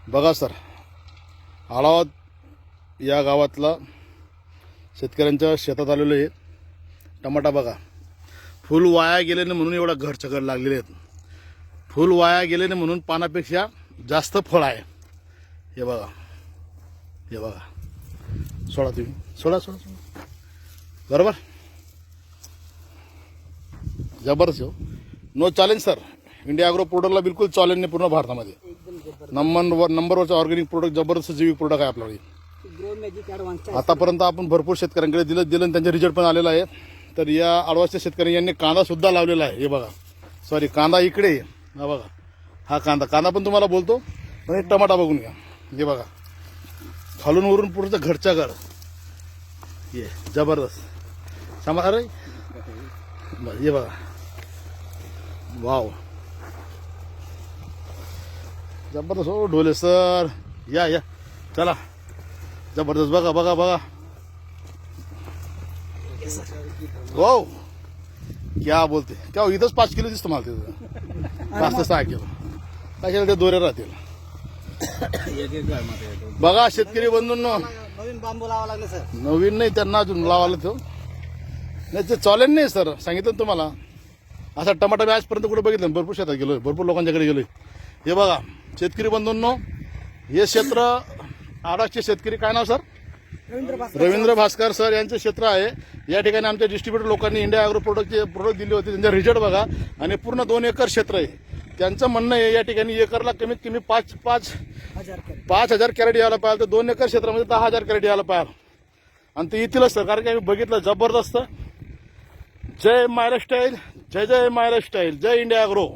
बघा सर, आळावात या गावातला शेतकऱ्यांच्या शेतात आलेलो आहे. टमाटा बघा, फुल वाया गेले नाही म्हणून एवढा घरचघर लागलेले आहेत. फुल वाया गेले नाही म्हणून पानापेक्षा जास्त फळ आहे. हे बघा, हे बघा. सोडा तुम्ही, सोडा सोडा सोडा. बरोबर, जबरदस्त हो. No challenge sir. India agro प्रोडक्टला बिलकुल चॅलेंज नाही पूर्ण भारतामध्ये. नंबरवरचा ऑर्गॅनिक प्रोडक्ट, जबरदस्त जैविक प्रोडक्ट आहे आपल्याकडे. आतापर्यंत आपण भरपूर शेतकऱ्यांकडे दिलं आणि त्यांचे रिझल्ट पण आलेला आहे. तर या आडवासच्या शेतकऱ्यांनी कांदा सुद्धा लावलेला आहे. हे बघा, सॉरी कांदा इकडे, हा बघा, हा कांदा पण तुम्हाला बोलतो. पण एक टमाटा बघून घ्या. हे बघा, खालून वरून पुढचं घरच्या घर. ये जबरदस्त सामा. अरे हे बघा, वाव, जबरदस्त हो ढोले सर. या चला, जबरदस्त. बघा बघा बघा, वाव, क्या बोलते. क्या इथंच 5 किलो दिसतं मला तिथं. जास्त 6 किलो काय केलं ते दोरे राहतील. बघा शेतकरी बंधूंनो, नवीन बांबू लावा लागले सर. नवीन नाही, त्यांना अजून लावायला तो नाही. ते चॅलेंज नाही सर, सांगितलं तुम्हाला. असा टमाटा मी आजपर्यंत कुठे बघितलं. भरपूर शेतात गेलोय, भरपूर लोकांच्याकडे गेलोय. हे बघा शेतकरी बंधूंनो, हे क्षेत्र आडाचे शेतकरी, काय नाव सर? रवींद्र भास्कर सर यांचे क्षेत्र आहे. या ठिकाणी आमच्या डिस्ट्रीब्युटर लोकांनी इंडिया ॲग्रो प्रोडक्ट दिले होते. त्यांचा रिझल्ट बघा. आणि पूर्ण 2 एकर क्षेत्र आहे. त्यांचं म्हणणं आहे या ठिकाणी एकरला कमीत कमी 5,000 कॅरेट यायला पाहिजे. तर 2 एकर क्षेत्रामध्ये 10,000 कॅरेट यायला पाहिजे. आणि ते येतीलच सर, कारण की आम्ही बघितलं. जबरदस्त. जय मायरा स्टाईल, जय जय मायरा स्टाईल, जय इंडिया ॲग्रो.